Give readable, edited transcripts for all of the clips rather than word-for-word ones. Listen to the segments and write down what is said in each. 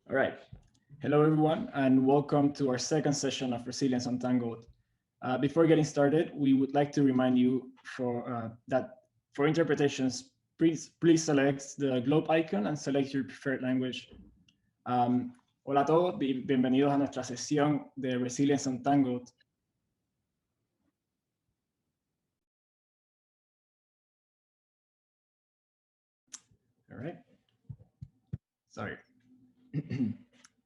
All right. Hello, everyone, and welcome to our second session of Resilience Untangled. Before getting started, we would like to remind you that for interpretations, please select the globe icon and select your preferred language. Hola a todos, bienvenidos a nuestra sesión de Resilience Untangled. All right. Sorry.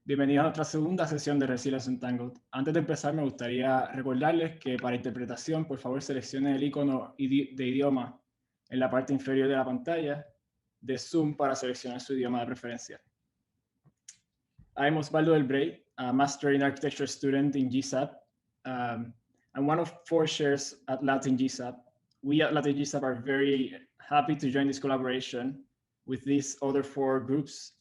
Bienvenidos a nuestra segunda sesión de Resilience Untangled. Antes de empezar, me gustaría recordarles que para interpretación, por favor, seleccionen el icono de idioma en la parte inferior de la pantalla de Zoom para seleccionar su idioma de preferencia. I'm Osvaldo Delbrey, a Master in Architecture student in GSAPP, and one of 4 chairs at Latin GSAPP. We at Latin GSAPP are very happy to join this collaboration with these other 4 groups.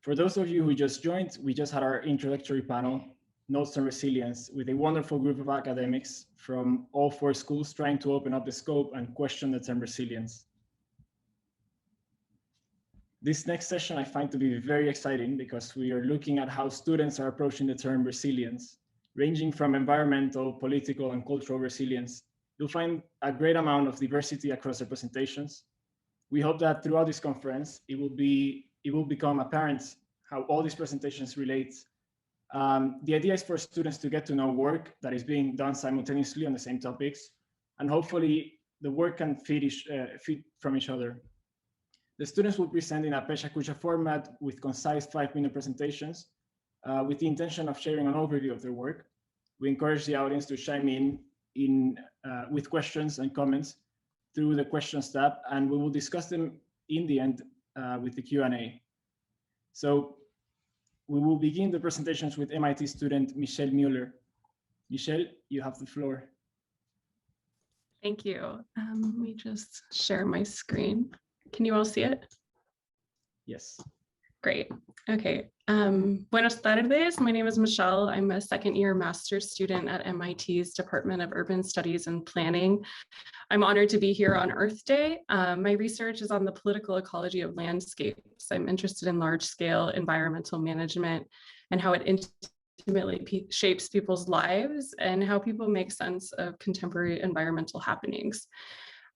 For those of you who just joined, we just had our introductory panel, Notes on Resilience, with a wonderful group of academics from all 4 schools trying to open up the scope and question the term resilience. This next session I find to be very exciting because we are looking at how students are approaching the term resilience, ranging from environmental, political, and cultural resilience. You'll find a great amount of diversity across the presentations. We hope that throughout this conference, it will become apparent how all these presentations relate. The idea is for students to get to know work that is being done simultaneously on the same topics, and hopefully the work can feed from each other. The students will present in a pecha-kucha format with concise 5-minute presentations with the intention of sharing an overview of their work. We encourage the audience to chime in with questions and comments through the questions tab, and we will discuss them in the end with the Q&A. So we will begin the presentations with MIT student Michelle Mueller. Michelle, you have the floor. Thank you. Let me just share my screen. Can you all see it? Yes. Great. Okay. Buenas tardes. My name is Michelle. I'm a second-year master's student at MIT's Department of Urban Studies and Planning. I'm honored to be here on Earth Day. My research is on the political ecology of landscapes. I'm interested in large-scale environmental management and how it intimately shapes people's lives and how people make sense of contemporary environmental happenings.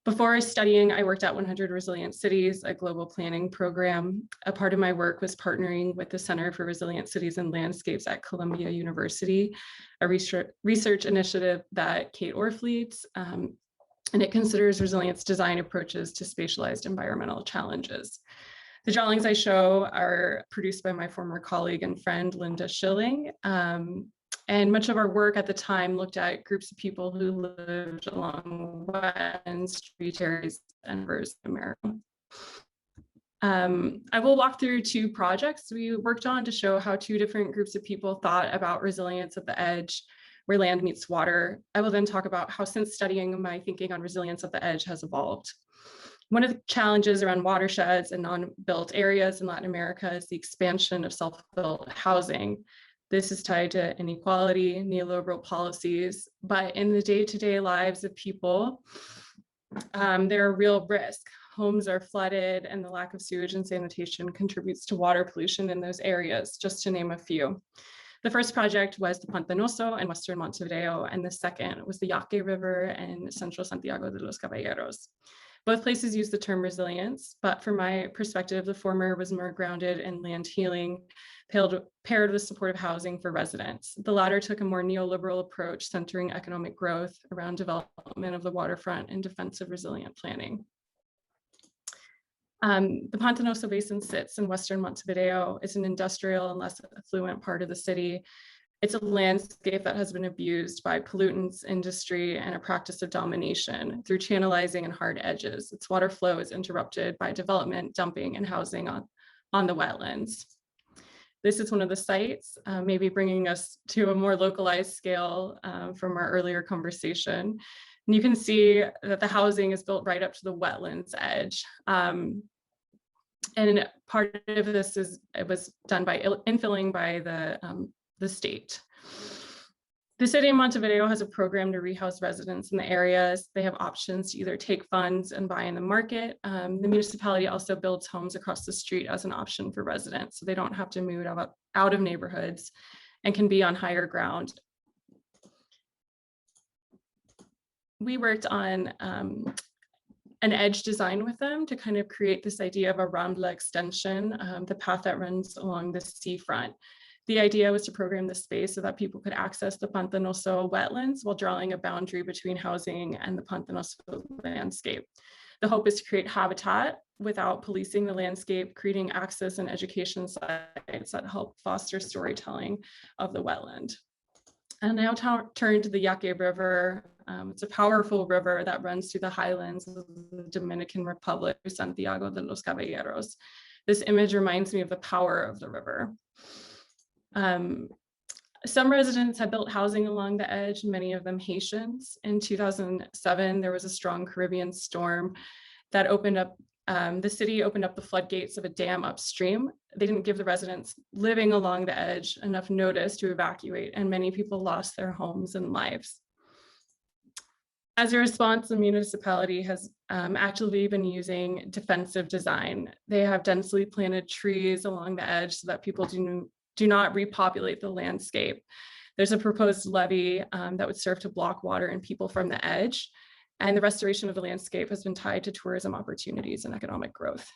Before studying, I worked at 100 Resilient Cities, a global planning program. A part of my work was partnering with the Center for Resilient Cities and Landscapes at Columbia University, a research initiative that Kate Orff leads, and it considers resilience design approaches to spatialized environmental challenges. The drawings I show are produced by my former colleague and friend, Linda Schilling. And much of our work at the time looked at groups of people who lived along wetlands, tributaries, and rivers in America. I will walk through 2 projects we worked on to show how 2 different groups of people thought about resilience at the edge, where land meets water. I will then talk about how, since studying, my thinking on resilience at the edge has evolved. One of the challenges around watersheds and non-built areas in Latin America is the expansion of self-built housing. This is tied to inequality, neoliberal policies, but in the day-to-day lives of people, there are real risks. Homes are flooded, and the lack of sewage and sanitation contributes to water pollution in those areas, just to name a few. The first project was the Pontinosa in Western Montevideo, and the second was the Yaque River in Central Santiago de los Caballeros. Both places use the term resilience, but from my perspective, the former was more grounded in land healing, paired with supportive housing for residents. The latter took a more neoliberal approach, centering economic growth around development of the waterfront and defensive resilient planning. The Pontinosa Basin sits in Western Montevideo. It's an industrial and less affluent part of the city. It's a landscape that has been abused by pollutants, industry, and a practice of domination through channelizing and hard edges. Its water flow is interrupted by development, dumping, and housing on the wetlands. This is one of the sites, maybe bringing us to a more localized scale from our earlier conversation. And you can see that the housing is built right up to the wetlands edge. And part of this it was done by infilling by the state. The city of Montevideo has a program to rehouse residents in the areas. They have options to either take funds and buy in the market. The municipality also builds homes across the street as an option for residents, so they don't have to move out of neighborhoods and can be on higher ground. We worked on an edge design with them to kind of create this idea of a Rambla extension, the path that runs along the seafront. The idea was to program the space so that people could access the Pontinosa wetlands while drawing a boundary between housing and the Pontinosa landscape. The hope is to create habitat without policing the landscape, creating access and education sites that help foster storytelling of the wetland. And now turn to the Yaque River. It's a powerful river that runs through the highlands of the Dominican Republic, Santiago de los Caballeros. This image reminds me of the power of the river. Some residents had built housing along the edge, many of them Haitians. In 2007, there was a strong Caribbean storm that opened up, the city opened up the floodgates of a dam upstream. They didn't give the residents living along the edge enough notice to evacuate, and many people lost their homes and lives. As a response, the municipality has actively been using defensive design. They have densely planted trees along the edge so that people do not repopulate the landscape. There's a proposed levee that would serve to block water and people from the edge. And the restoration of the landscape has been tied to tourism opportunities and economic growth.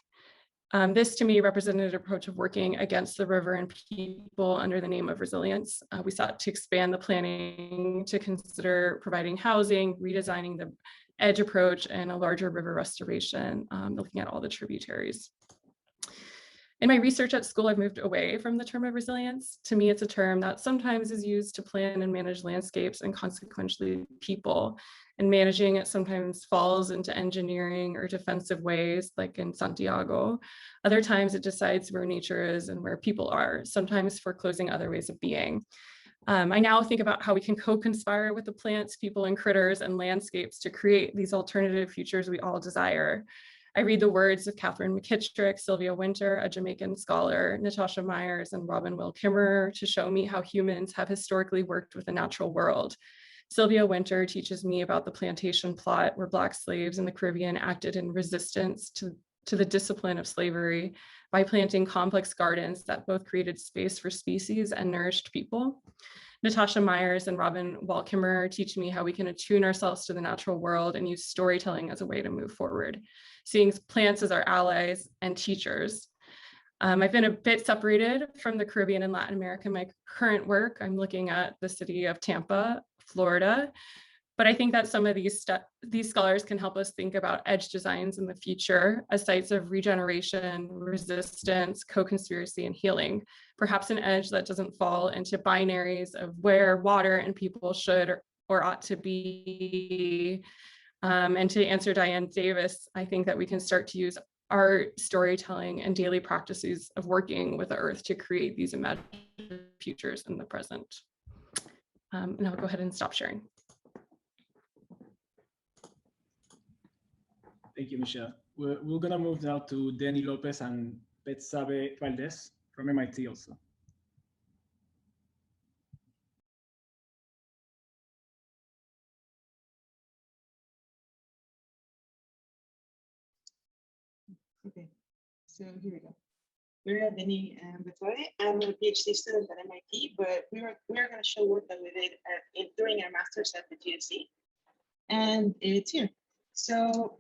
This to me represented an approach of working against the river and people under the name of resilience. We sought to expand the planning to consider providing housing, redesigning the edge approach, and a larger river restoration, looking at all the tributaries. In my research at school, I've moved away from the term of resilience. To me, it's a term that sometimes is used to plan and manage landscapes and consequently people. And managing it sometimes falls into engineering or defensive ways, like in Santiago. Other times it decides where nature is and where people are, sometimes foreclosing other ways of being. I now think about how we can co-conspire with the plants, people, and critters and landscapes to create these alternative futures we all desire. I read the words of Catherine McKittrick, Sylvia Winter, a Jamaican scholar, Natasha Myers, and Robin Will Kimmerer to show me how humans have historically worked with the natural world. Sylvia Winter teaches me about the plantation plot where Black slaves in the Caribbean acted in resistance to the discipline of slavery by planting complex gardens that both created space for species and nourished people. Natasha Myers and Robin Will Kimmerer teach me how we can attune ourselves to the natural world and use storytelling as a way to move forward, seeing plants as our allies and teachers. I've been a bit separated from the Caribbean and Latin America in my current work. I'm looking at the city of Tampa, Florida, but I think that some of these scholars can help us think about edge designs in the future as sites of regeneration, resistance, co-conspiracy, and healing. Perhaps an edge that doesn't fall into binaries of where water and people should or ought to be. And to answer Diane Davis, I think that we can start to use art, storytelling, and daily practices of working with the earth to create these imagined futures in the present. And I'll go ahead and stop sharing. Thank you, Michelle. We're gonna move now to Dení Lopez and Betzabé Valdés from MIT also. Okay, so here we go. We're at Dení and Betzabé. I'm a PhD student at MIT, but we're going to show work that we did during our master's at the GSAPP, and it's here. So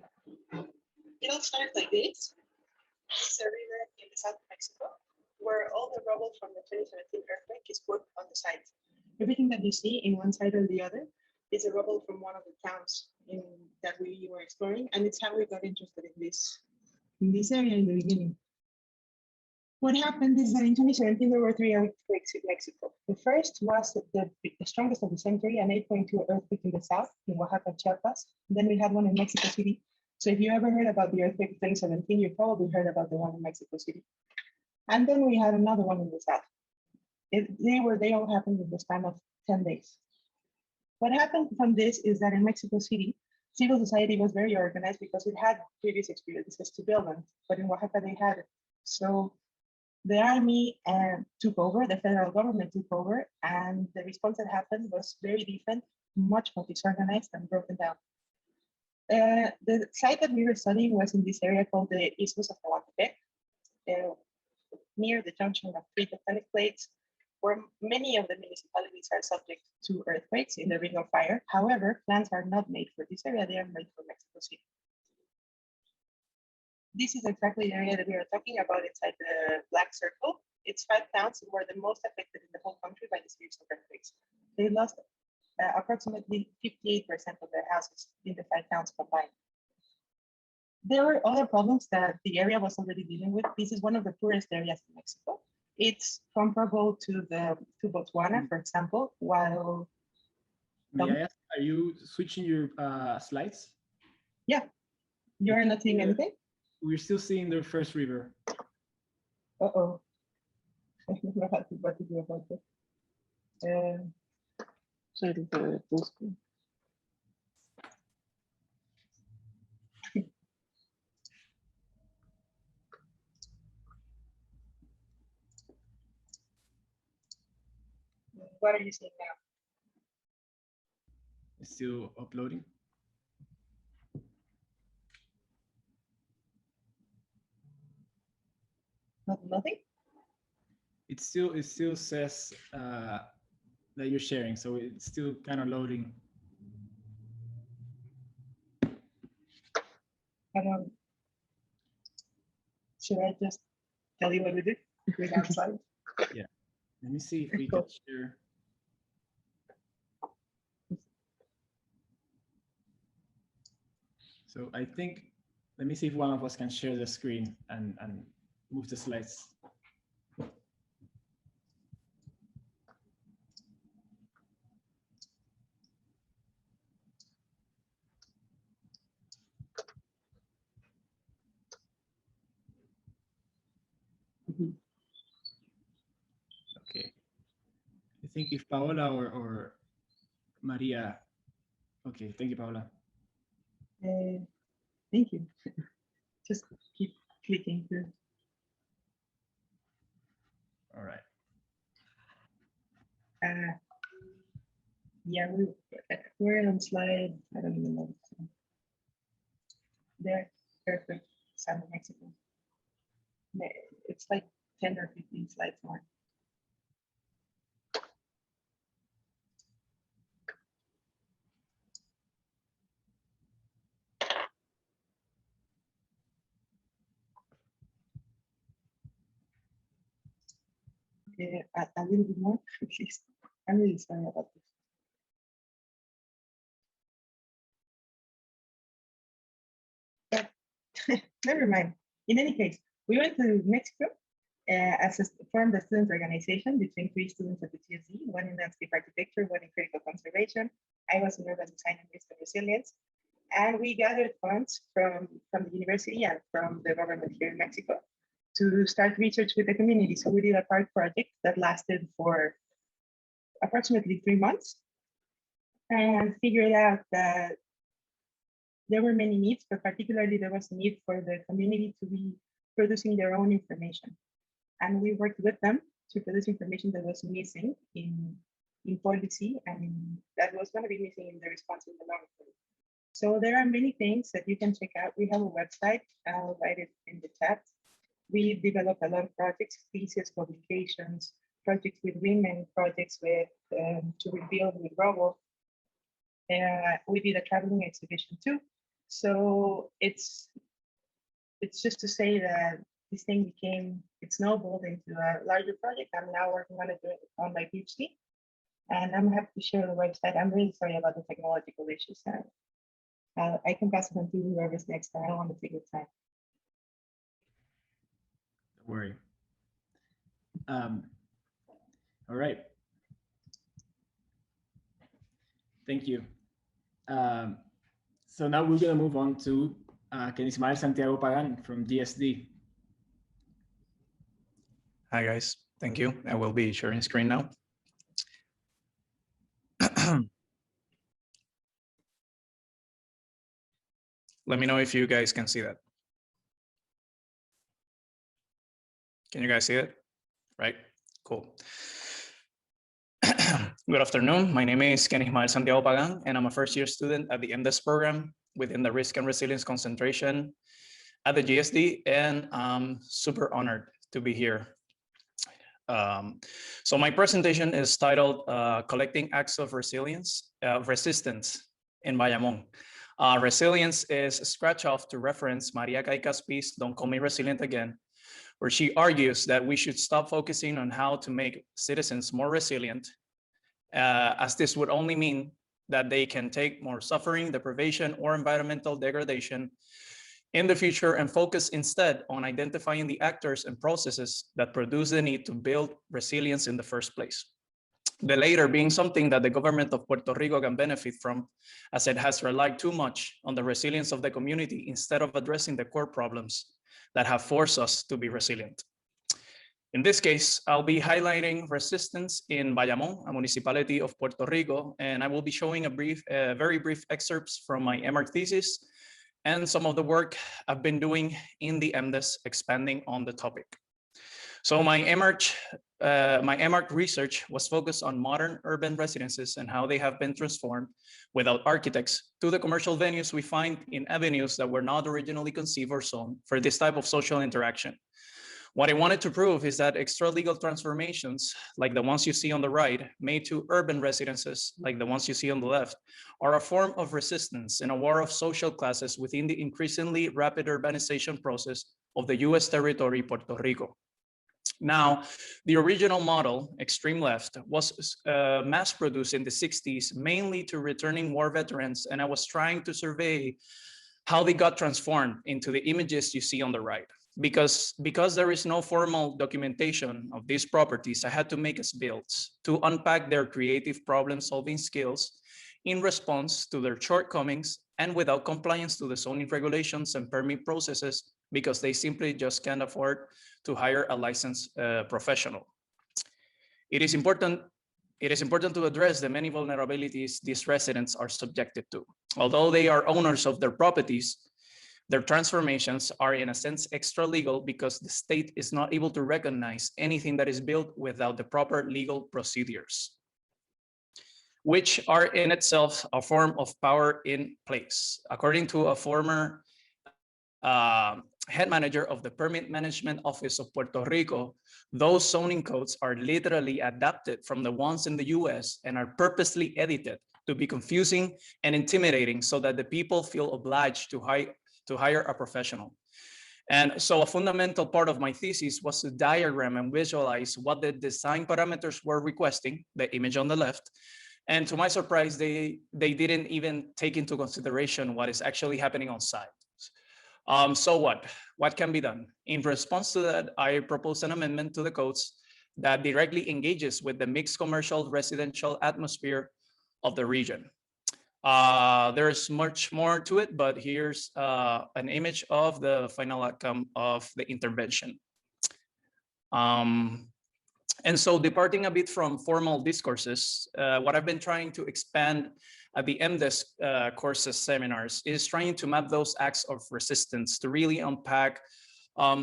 it all started like this. It's a river in the south of Mexico, where all the rubble from the 2017 earthquake is put on the site. Everything that you see in one side or the other is a rubble from one of the towns that we were exploring, and it's how we got interested in this area in the beginning. What happened is that in 2017, there were 3 earthquakes in Mexico. The first was the strongest of the century, an 8.2 earthquake in the south, in Oaxaca, Chiapas. Then we had one in Mexico City. So if you ever heard about the earthquake in 2017, you probably heard about the one in Mexico City. And then we had another one in the south. They all happened in the span of 10 days. What happened from this is that in Mexico City, civil society was very organized because it had previous experiences to build them, but in Oaxaca they had it. So the army took over, the federal government took over, and the response that happened was very different, much more disorganized and broken down. The site that we were studying was in this area called the Isthmus of Tehuantepec, near the junction of three tectonic plates, where many of the municipalities are subject to earthquakes in the Ring of Fire. However, plans are not made for this area, they are made for Mexico City. This is exactly the area that we are talking about inside the black circle. It's 5 towns that were the most affected in the whole country by the series of earthquakes. They lost approximately 58% of their houses in the 5 towns combined. There were other problems that the area was already dealing with. This is one of the poorest areas in Mexico. It's comparable to Botswana, for example, while... May I ask, are you switching your slides? Yeah, you're not seeing anything? We're still seeing the first river. Uh-oh. I don't know what to do about it. Sorry, the full screen. What are you seeing now? It's still uploading. Nothing? It still says that you're sharing, so it's still kind of loading. Should I just tell you what we did without slides? Yeah. Let me see if we can share. So I think, let me see if one of us can share the screen and move the slides. Okay. I think if Paola or Maria. Okay, thank you, Paola. Thank you. Just keep clicking through. All right. Yeah, we're on slide, I don't even know. There, perfect, Sabe, Mexico. It's like 10 or 15 slides more. A little bit more, please. I'm really sorry about this. But never mind. In any case, we went to Mexico formed a student organization between 3 students at the GSD, one in landscape architecture, one in critical conservation. I was in urban design and risk and resilience. And we gathered funds from the university and from the government here in Mexico to start research with the community. So we did a park project that lasted for approximately 3 months and figured out that there were many needs, but particularly there was a need for the community to be producing their own information. And we worked with them to produce information that was missing in policy and that was going to be missing in the response in the long term. So there are many things that you can check out. We have a website, I'll write it in the chat. We developed a lot of projects, thesis, publications, projects with women, projects with to rebuild with rubble. We did a traveling exhibition too. So it's just to say that this thing it snowballed into a larger project. I'm now working on it on my PhD, and I'm happy to share the website. I'm really sorry about the technological issues. I can pass it on to whoever's next time. I don't want to take your time. Don't worry. All right. Thank you. So now we're going to move on to Kenismael Santiago-Pagán from GSD. Hi guys, thank you. I will be sharing screen now. Let me know if you guys can see that. Can you guys see it? Right, cool. Good afternoon. My name is Kenismael Santiago-Pagán, and I'm a first-year student at the MDes program within the Risk and Resilience concentration at the GSD, and I'm super honored to be here. So my presentation is titled Collecting Acts of Resistance in Bayamón. Resilience is a scratch off to reference Maria Caica's piece, Don't Call Me Resilient Again, where she argues that we should stop focusing on how to make citizens more resilient, as this would only mean that they can take more suffering, deprivation, or environmental degradation in the future, and focus instead on identifying the actors and processes that produce the need to build resilience in the first place. The latter being something that the government of Puerto Rico can benefit from, as it has relied too much on the resilience of the community instead of addressing the core problems that have forced us to be resilient. In this case, I'll be highlighting resistance in Bayamón, a municipality of Puerto Rico, and I will be showing very brief excerpts from my MArch thesis and some of the work I've been doing in the MDes expanding on the topic. So my MArch research was focused on modern urban residences and how they have been transformed without architects to the commercial venues we find in avenues that were not originally conceived or zoned for this type of social interaction. What I wanted to prove is that extra-legal transformations, like the ones you see on the right, made to urban residences, like the ones you see on the left, are a form of resistance in a war of social classes within the increasingly rapid urbanization process of the US territory, Puerto Rico. Now, the original model, extreme left, was mass-produced in the 60s, mainly to returning war veterans, and I was trying to survey how they got transformed into the images you see on the right. Because there is no formal documentation of these properties, I had to make as-builds to unpack their creative problem-solving skills in response to their shortcomings and without compliance to the zoning regulations and permit processes, because they simply just can't afford to hire a licensed professional. It is important to address the many vulnerabilities these residents are subjected to. Although they are owners of their properties, their transformations are in a sense extra-legal because the state is not able to recognize anything that is built without the proper legal procedures, which are in itself a form of power in place. According to a former head manager of the Permit Management Office of Puerto Rico, those zoning codes are literally adapted from the ones in the US and are purposely edited to be confusing and intimidating so that the people feel obliged to hire a professional. And so a fundamental part of my thesis was to diagram and visualize what the design parameters were requesting, the image on the left. And to my surprise, they didn't even take into consideration what is actually happening on site. So what can be done? In response to that, I proposed an amendment to the codes that directly engages with the mixed commercial residential atmosphere of the region. There's much more to it, but here's an image of the final outcome of the intervention. And so departing a bit from formal discourses, what I've been trying to expand at the MDes courses seminars is trying to map those acts of resistance to really unpack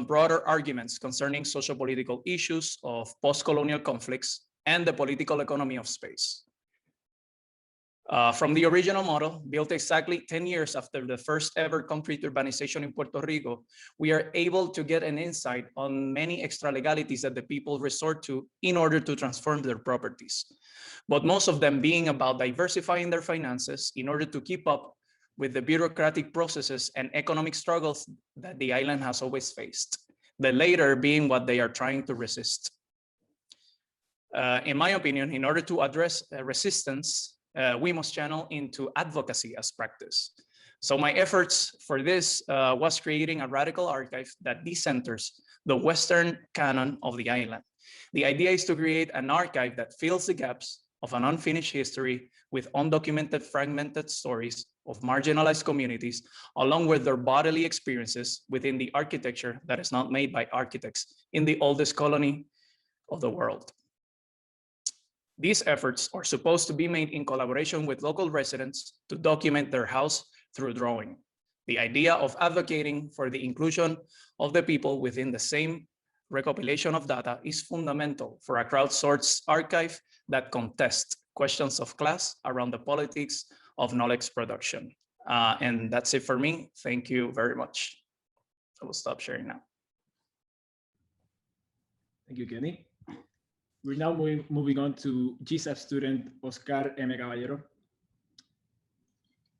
broader arguments concerning socio-political issues of post-colonial conflicts and the political economy of space. From the original model, built exactly 10 years after the first ever concrete urbanization in Puerto Rico, we are able to get an insight on many extra-legalities that the people resort to in order to transform their properties, but most of them being about diversifying their finances in order to keep up with the bureaucratic processes and economic struggles that the island has always faced, the latter being what they are trying to resist. In my opinion, in order to address resistance, we must channel into advocacy as practice. So my efforts for this was creating a radical archive that decenters the Western canon of the island. The idea is to create an archive that fills the gaps of an unfinished history with undocumented, fragmented stories of marginalized communities, along with their bodily experiences within the architecture that is not made by architects in the oldest colony of the world. These efforts are supposed to be made in collaboration with local residents to document their house through drawing. The idea of advocating for the inclusion of the people within the same recopilation of data is fundamental for a crowdsourced archive that contests questions of class around the politics of knowledge production. And that's it for me. Thank you very much. I will stop sharing now. Thank you, Kenny. We're now moving on to GSAPP student Oscar M. Caballero.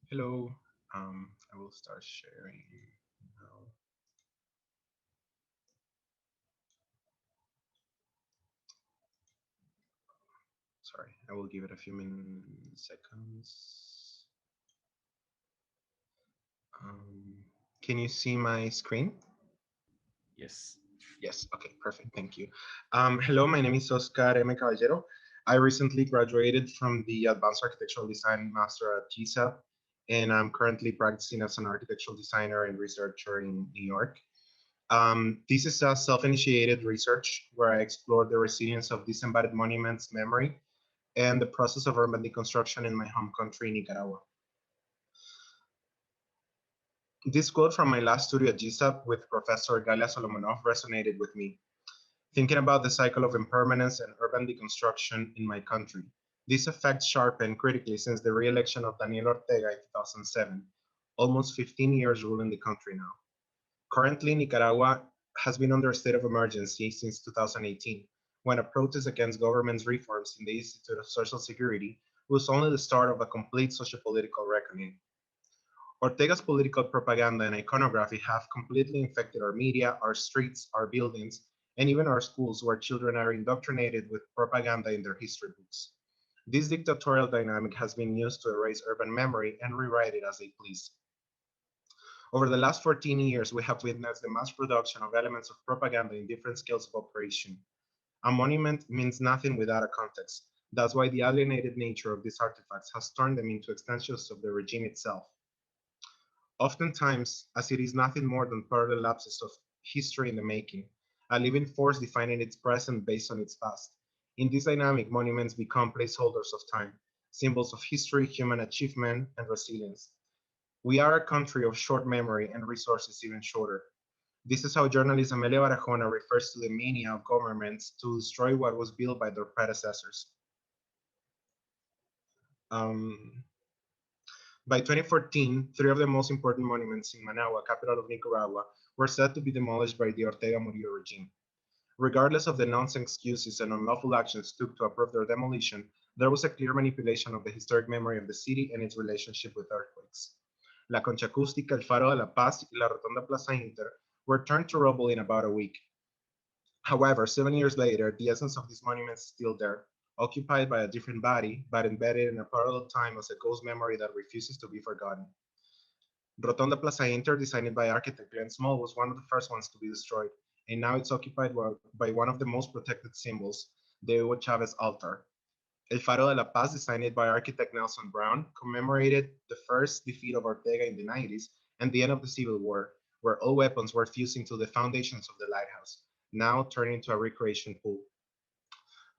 Hello, I will start sharing now. Sorry, I will give it a few seconds. Can you see my screen? Yes. Yes, okay, perfect, thank you. Hello, my name is Oscar M. Caballero. I recently graduated from the Advanced Architectural Design Master at GSAPP, and I'm currently practicing as an architectural designer and researcher in New York. This is a self-initiated research where I explore the resilience of disembodied monuments memory and the process of urban deconstruction in my home country, Nicaragua. This quote from my last studio at GSAPP with Professor Galia Solomonov resonated with me. Thinking about the cycle of impermanence and urban deconstruction in my country. This effect sharpened critically since the re-election of Daniel Ortega in 2007, almost 15 years ruling the country now. Currently, Nicaragua has been under a state of emergency since 2018, when a protest against government's reforms in the Institute of Social Security was only the start of a complete sociopolitical reckoning. Ortega's political propaganda and iconography have completely infected our media, our streets, our buildings, and even our schools where children are indoctrinated with propaganda in their history books. This dictatorial dynamic has been used to erase urban memory and rewrite it as they please. Over the last 14 years, we have witnessed the mass production of elements of propaganda in different scales of operation. A monument means nothing without a context. That's why the alienated nature of these artifacts has turned them into extensions of the regime itself. Oftentimes, as it is nothing more than parallel lapses of history in the making, a living force defining its present based on its past. In this dynamic, monuments become placeholders of time, symbols of history, human achievement, and resilience. We are a country of short memory and resources even shorter. This is how journalist Amelia Barajona refers to the mania of governments to destroy what was built by their predecessors. By 2014, 3 of the most important monuments in Managua, capital of Nicaragua, were said to be demolished by the Ortega Murillo regime. Regardless of the nonsense excuses and unlawful actions took to approve their demolition, there was a clear manipulation of the historic memory of the city and its relationship with earthquakes. La Concha Acústica, El Faro de la Paz, y La Rotonda Plaza Inter were turned to rubble in about a week. However, 7 years later, the essence of these monuments is still there, occupied by a different body, but embedded in a parallel time as a ghost memory that refuses to be forgotten. Rotonda Plaza Inter, designed by architect Glenn Small, was one of the first ones to be destroyed, and now it's occupied by one of the most protected symbols, the Hugo Chavez altar. El Faro de la Paz, designed by architect Nelson Brown, commemorated the first defeat of Ortega in the 90s and the end of the Civil War, where all weapons were fused into the foundations of the lighthouse, now turning into a recreation pool.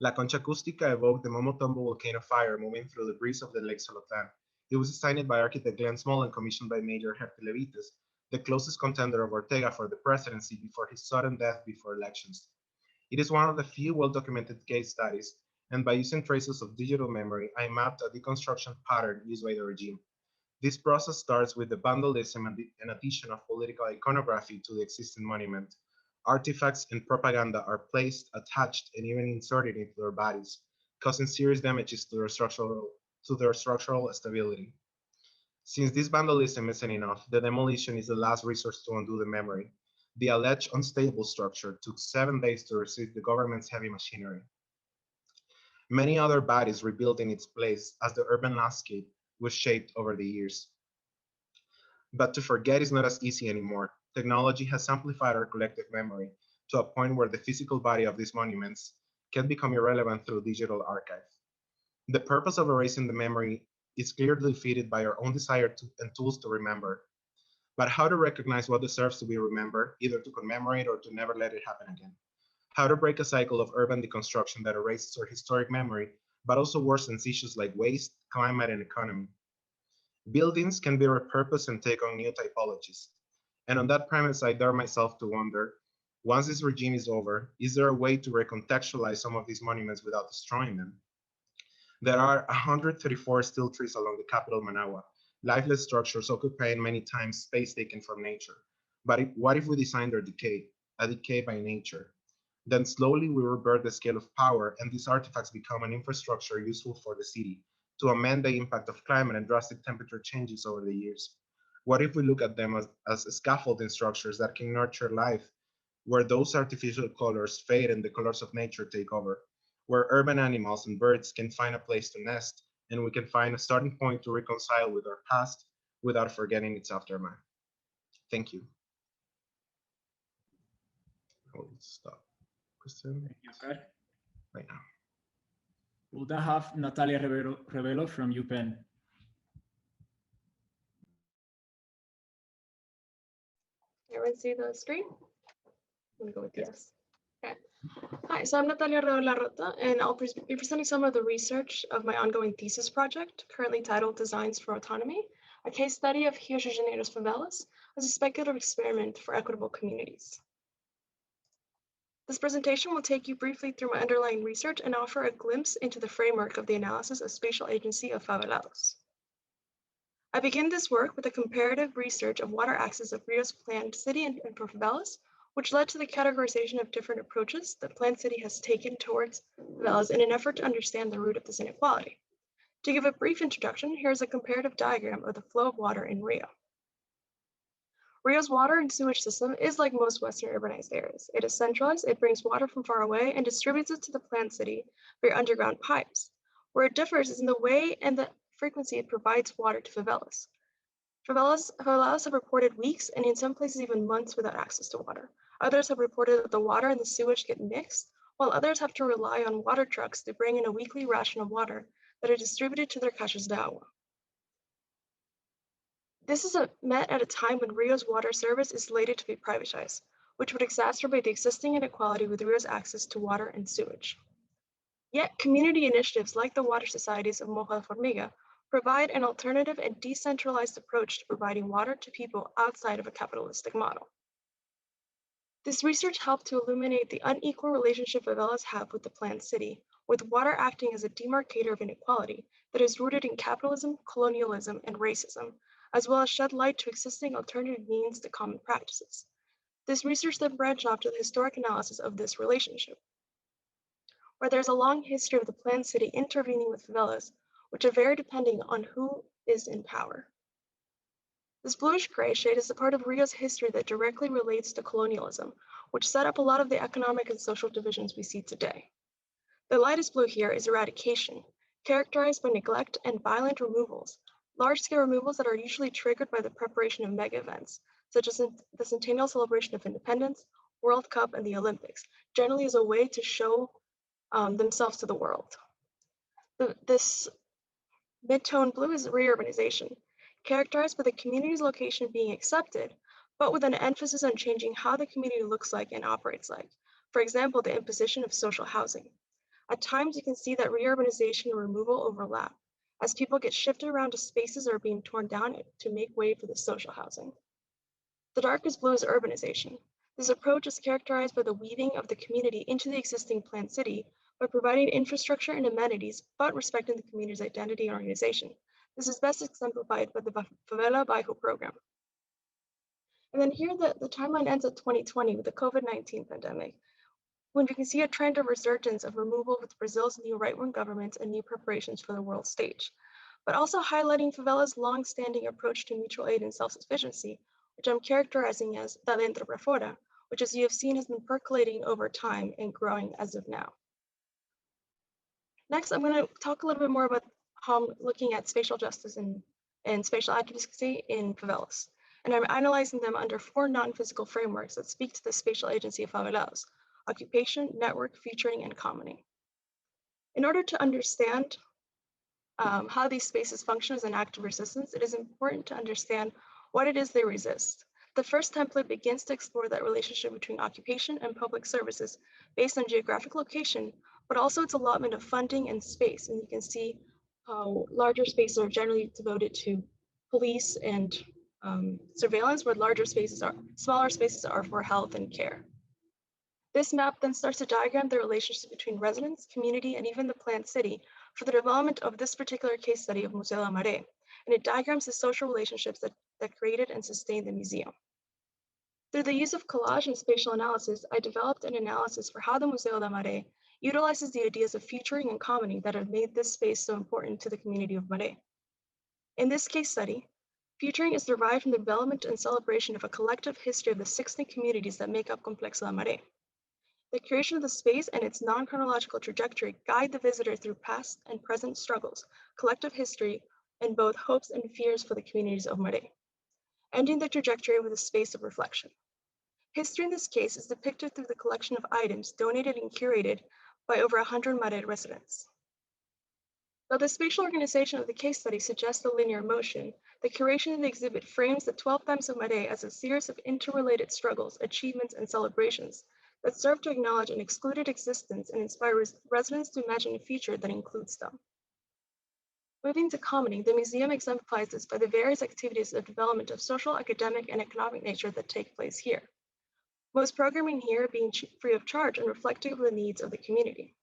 La Concha Acústica evoked the Momotombo volcano fire moving through the breeze of the Lake Solotan. It was designed by architect Glenn Small and commissioned by Major Hertel Levites, the closest contender of Ortega for the presidency before his sudden death before elections. It is one of the few well-documented case studies, and by using traces of digital memory, I mapped a deconstruction pattern used by the regime. This process starts with the vandalism and addition of political iconography to the existing monument. Artifacts and propaganda are placed, attached, and even inserted into their bodies, causing serious damages to their structural stability. Since this vandalism isn't enough, the demolition is the last resource to undo the memory. The alleged unstable structure took 7 days to receive the government's heavy machinery. Many other bodies rebuilt in its place as the urban landscape was shaped over the years. But to forget is not as easy anymore. Technology has amplified our collective memory to a point where the physical body of these monuments can become irrelevant through digital archive. The purpose of erasing the memory is clearly defeated by our own desire and tools to remember. But how to recognize what deserves to be remembered, either to commemorate or to never let it happen again? How to break a cycle of urban deconstruction that erases our historic memory, but also worsens issues like waste, climate, and economy? Buildings can be repurposed and take on new typologies. And on that premise, I dare myself to wonder, Once this regime is over, is there a way to recontextualize some of these monuments without destroying them? There are 134 still trees along the capital, Managua, lifeless structures occupying many times space taken from nature. But what if we design their decay, a decay by nature? Then slowly we revert the scale of power, and these artifacts become an infrastructure useful for the city to amend the impact of climate and drastic temperature changes over the years. What if we look at them as scaffolding structures that can nurture life, where those artificial colors fade and the colors of nature take over, where urban animals and birds can find a place to nest, and we can find a starting point to reconcile with our past without forgetting its aftermath. Thank you. I will stop. Kristen, Thank you, Oscar. right now. We'll then have Natalia Revelo from UPenn. Everyone see the screen? I'm gonna go with yes. Okay. Hi, so I'm Natalia Revelo, and I'll be presenting some of the research of my ongoing thesis project, currently titled Designs for Autonomy, a case study of Rio de Janeiro's favelas as a speculative experiment for equitable communities. This presentation will take you briefly through my underlying research and offer a glimpse into the framework of the analysis of spatial agency of favelados. I begin this work with a comparative research of water access of Rio's planned city and favelas, which led to the categorization of different approaches that Planned City has taken towards favelas in an effort to understand the root of this inequality. To give a brief introduction, here is a comparative diagram of the flow of water in Rio. Rio's water and sewage system is like most Western urbanized areas. It is centralized, it brings water from far away and distributes it to the Planned City via underground pipes. Where it differs is in the way and the frequency it provides water to favelas. Favelas have reported weeks and in some places even months without access to water. Others have reported that the water and the sewage get mixed, while others have to rely on water trucks to bring in a weekly ration of water that are distributed to their caixas de agua. This is met at a time when Rio's water service is slated to be privatized, which would exacerbate the existing inequality with Rio's access to water and sewage. Yet, community initiatives like the water societies of Moja de Formiga provide an alternative and decentralized approach to providing water to people outside of a capitalistic model. This research helped to illuminate the unequal relationship favelas have with the Planned City, with water acting as a demarcator of inequality that is rooted in capitalism, colonialism, and racism, as well as shed light to existing alternative means to common practices. This research then branched off to the historic analysis of this relationship, where there's a long history of the Planned City intervening with favelas, which are very depending on who is in power. This bluish gray shade is a part of Rio's history that directly relates to colonialism, which set up a lot of the economic and social divisions we see today. The lightest blue here is eradication, characterized by neglect and violent removals, large-scale removals that are usually triggered by the preparation of mega events, such as the centennial celebration of independence, World Cup, and the Olympics, generally as a way to show themselves to the world. This mid-tone blue is reurbanization, characterized by the community's location being accepted, but with an emphasis on changing how the community looks like and operates like. For example, the imposition of social housing. At times, you can see that reurbanization and removal overlap, as people get shifted around to spaces that are being torn down to make way for the social housing. The darkest blue is urbanization. This approach is characterized by the weaving of the community into the existing Planned City by providing infrastructure and amenities, but respecting the community's identity and organization. This is best exemplified by the Favela Bairro program. And then here, the timeline ends at 2020 with the COVID-19 pandemic, when we can see a trend of resurgence of removal with Brazil's new right-wing government and new preparations for the world stage, but also highlighting favela's long-standing approach to mutual aid and self-sufficiency, which I'm characterizing as da dentro para fora, which, as you have seen, has been percolating over time and growing as of now. Next, I'm going to talk a little bit more about how I'm looking at spatial justice and spatial advocacy in favelas. And I'm analyzing them under 4 non-physical frameworks that speak to the spatial agency of favelados: occupation, network, featuring, and commoning. In order to understand how these spaces function as an act of resistance, it is important to understand what it is they resist. The first template begins to explore that relationship between occupation and public services based on geographic location, but also its allotment of funding and space. And you can see how larger spaces are generally devoted to police and surveillance, where smaller spaces are for health and care. This map then starts to diagram the relationship between residents, community, and even the planned city for the development of this particular case study of Museo de Mare, and it diagrams the social relationships that created and sustained the museum. Through the use of collage and spatial analysis, I developed an analysis for how the Museo de Mare utilizes the ideas of featuring and commenting that have made this space so important to the community of Mare. In this case study, featuring is derived from the development and celebration of a collective history of the 16 communities that make up Complexo de Mare. The creation of the space and its non-chronological trajectory guide the visitor through past and present struggles, collective history, and both hopes and fears for the communities of Mare, ending the trajectory with a space of reflection. History in this case is depicted through the collection of items donated and curated by over 100 Mare residents. Though the spatial organization of the case study suggests a linear motion, the curation of the exhibit frames the 12 times of Mare as a series of interrelated struggles, achievements, and celebrations that serve to acknowledge an excluded existence and inspire residents to imagine a future that includes them. Moving to commenting, the museum exemplifies this by the various activities of development of social, academic, and economic nature that take place here. Most programming here being free of charge and reflective of the needs of the community.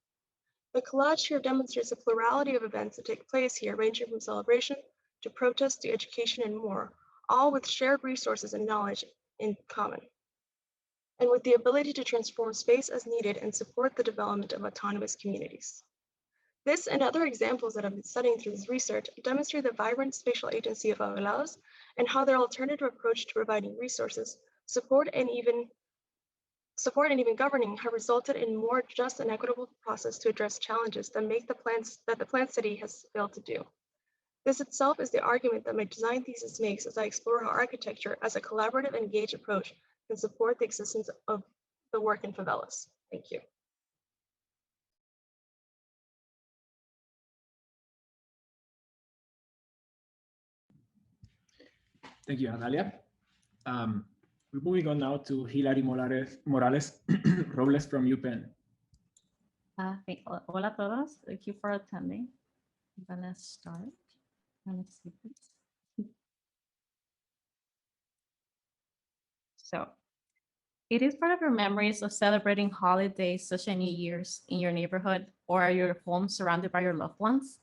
The collage here demonstrates a plurality of events that take place here, ranging from celebration to protest to education and more, all with shared resources and knowledge in common, and with the ability to transform space as needed and support the development of autonomous communities. This and other examples that I've been studying through this research demonstrate the vibrant spatial agency of favelados and how their alternative approach to providing resources, support and even governing have resulted in more just and equitable process to address challenges that the planned city has failed to do. This itself is the argument that my design thesis makes as I explore how architecture as a collaborative and engaged approach can support the existence of the work in favelas. Thank you. Thank you, Natalia. We're moving on now to Hilary Morales Robles from UPenn. Hola a todos. Thank you for attending. I'm gonna start. Let me see this. So, it is part of your memories of celebrating holidays such as New Year's in your neighborhood or at your home surrounded by your loved ones.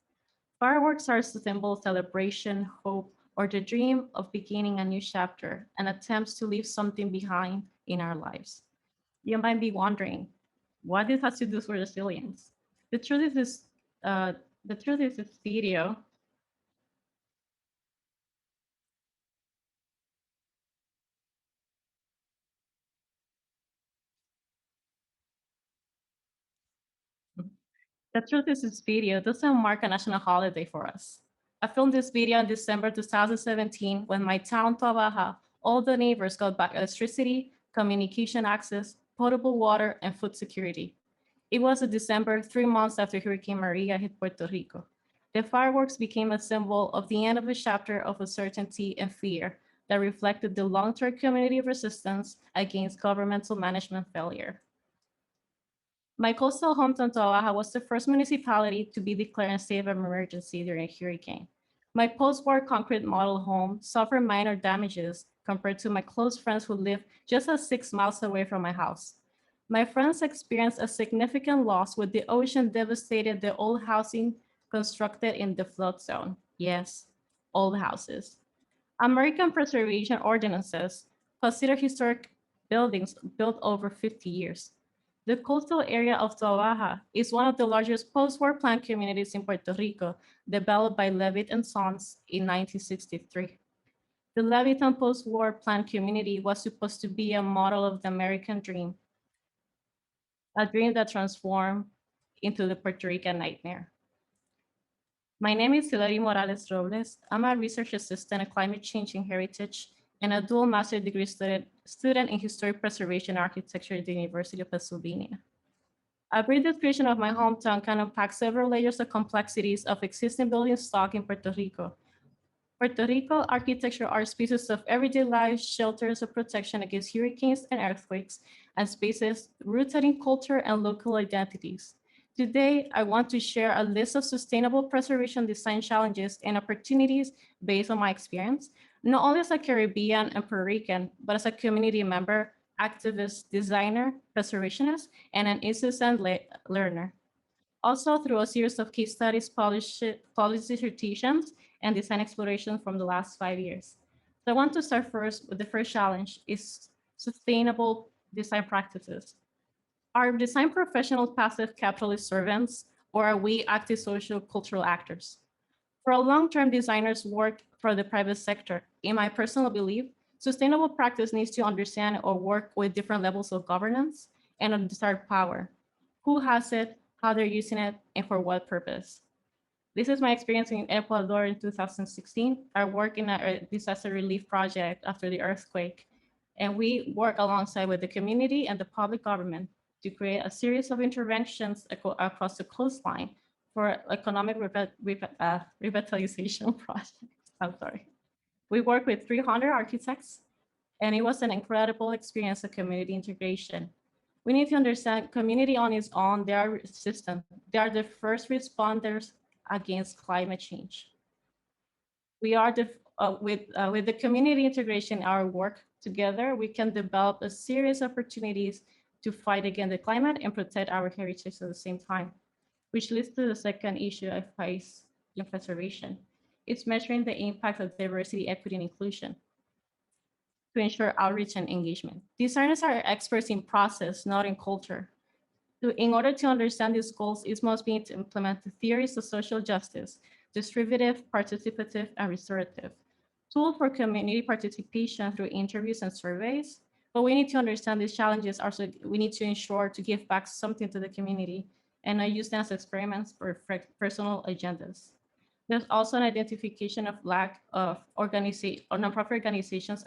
Fireworks are a symbol of celebration, hope, or the dream of beginning a new chapter and attempts to leave something behind in our lives. You might be wondering, what this has to do with resilience? The truth is this video this video doesn't mark a national holiday for us. I filmed this video in December 2017 when my town, Toa Baja, all the neighbors got back electricity, communication access, potable water, and food security. It was a December, 3 months after Hurricane Maria hit Puerto Rico. The fireworks became a symbol of the end of a chapter of uncertainty and fear that reflected the long-term community resistance against governmental management failure. My coastal hometown, Toa Baja, was the first municipality to be declared a state of emergency during a hurricane. My post-war concrete model home suffered minor damages compared to my close friends who lived just 6 miles away from my house. My friends experienced a significant loss when the ocean devastated the old housing constructed in the flood zone. Yes, old houses. American preservation ordinances consider historic buildings built over 50 years. The coastal area of Toa Baja is one of the largest post-war planned communities in Puerto Rico, developed by Levitt and Sons in 1963. The Levitt post-war planned community was supposed to be a model of the American dream, a dream that transformed into the Puerto Rican nightmare. My name is Hilary Morales Robles. I'm a research assistant at Climate Change and Heritage and a dual master's degree student in Historic Preservation and Architecture at the University of Pennsylvania. A brief description of my hometown can unpack several layers of complexities of existing building stock in Puerto Rico. Puerto Rico architecture are spaces of everyday life, shelters of protection against hurricanes and earthquakes, and spaces rooted in culture and local identities. Today, I want to share a list of sustainable preservation design challenges and opportunities based on my experience, not only as a Caribbean and Puerto Rican, but as a community member, activist, designer, preservationist, and an incessant learner. Also through a series of case studies, policy dissertations, and design exploration from the last 5 years. So I want to start first with the first challenge is sustainable design practices. Are design professionals passive capitalist servants, or are we active social cultural actors? For a long-term, designers work for the private sector. In my personal belief, sustainable practice needs to understand or work with different levels of governance and of desired power. Who has it, how they're using it, and for what purpose? This is my experience in Ecuador in 2016. I work in a disaster relief project after the earthquake, and we work alongside with the community and the public government to create a series of interventions across the coastline for economic revitalization projects. I'm sorry. We worked with 300 architects, and it was an incredible experience of community integration. We need to understand community on its own, they are resistant. They are the first responders against climate change. We are with the community integration, our work together, we can develop a series of opportunities to fight against the climate and protect our heritage at the same time, which leads to the second issue I face in preservation. It's measuring the impact of diversity, equity, and inclusion to ensure outreach and engagement. Designers are experts in process, not in culture. In order to understand these goals, it must be to implement the theories of social justice, distributive, participative, and restorative. Tool for community participation through interviews and surveys, but we need to understand these challenges. Also, we need to ensure to give back something to the community and not use them as experiments for personal agendas. There's also an identification of lack of nonprofit organizations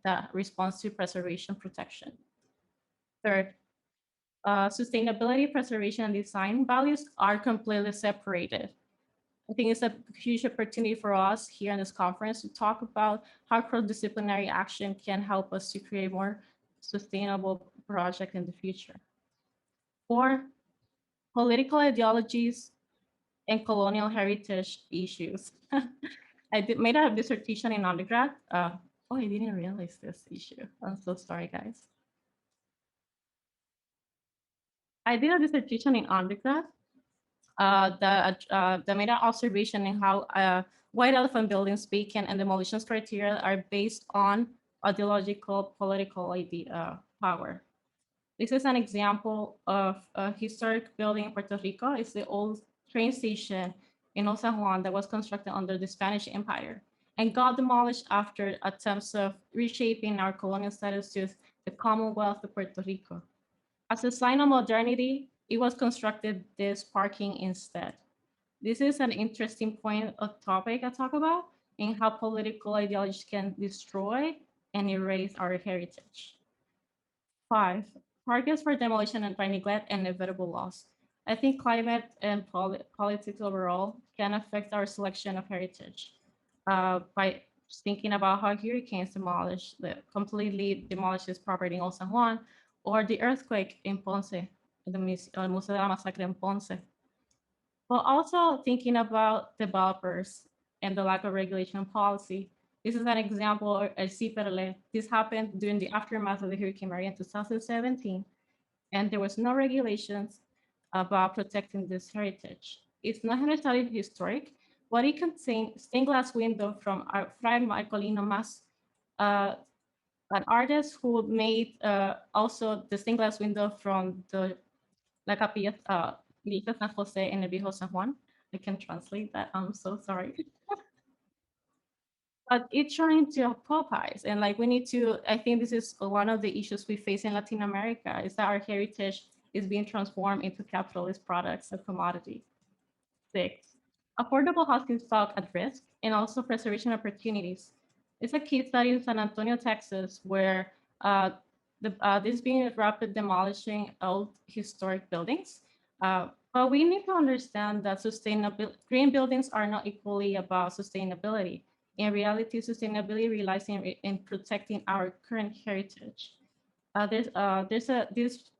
that respond to preservation protection. Third, sustainability, preservation, and design values are completely separated. I think it's a huge opportunity for us here in this conference to talk about how cross-disciplinary action can help us to create more sustainable projects in the future. 4, political ideologies and colonial heritage issues. I made a dissertation in undergrad. Oh, I didn't realize this issue. I'm so sorry, guys. I did a dissertation in undergrad that made an observation in how white elephant buildings, vacant, and demolitions criteria are based on ideological political power. This is an example of a historic building in Puerto Rico. It's the old train station in San Juan that was constructed under the Spanish Empire and got demolished after attempts of reshaping our colonial status to the Commonwealth of Puerto Rico. As a sign of modernity, it was constructed this parking instead. This is an interesting point of topic I talk about in how political ideologies can destroy and erase our heritage. 5, targets for demolition and by neglect and inevitable loss. I think climate and politics overall can affect our selection of heritage by thinking about how hurricanes completely demolish this property in San Juan, or the earthquake in Ponce, the Museo de la Masacre in Ponce. But also thinking about developers and the lack of regulation policy. This is an example of Ciperle. This happened during the aftermath of the Hurricane Maria in 2017, and there was no regulations about protecting this heritage. It's not necessarily historic, but it contains stained glass window from Fray Marcolino Mas, an artist who made also the stained glass window from the La Capilla San Jose in el Viejo San Juan. I can translate that, I'm so sorry. But it's trying to Popeyes, and like we need to, I think this is one of the issues we face in Latin America, is that our heritage is being transformed into capitalist products and commodity. 6, affordable housing stock at risk and also preservation opportunities. It's a case study in San Antonio, Texas, where this being rapid demolishing old historic buildings. But we need to understand that green buildings are not equally about sustainability. In reality, sustainability relies in protecting our current heritage. There's this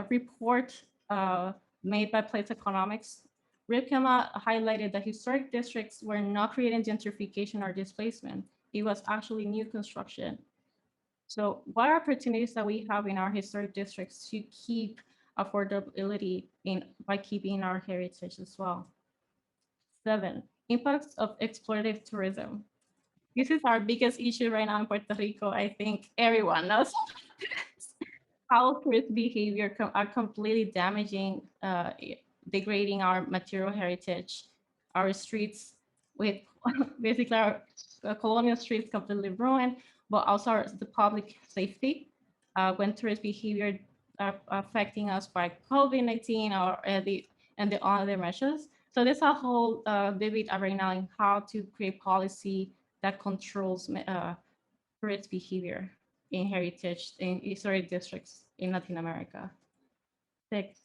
report made by Place Economics. Ripkema highlighted that historic districts were not creating gentrification or displacement. It was actually new construction. So what opportunities that we have in our historic districts to keep affordability by keeping our heritage as well? 7, impacts of explorative tourism. This is our biggest issue right now in Puerto Rico. I think everyone knows how tourist behavior are completely damaging, degrading our material heritage, our streets with basically our colonial streets completely ruined, but also the public safety when tourist behavior are affecting us by COVID-19 or the other measures. So there's a whole debate right now in how to create policy that controls tourist behavior in heritage in historic districts in Latin America. 6,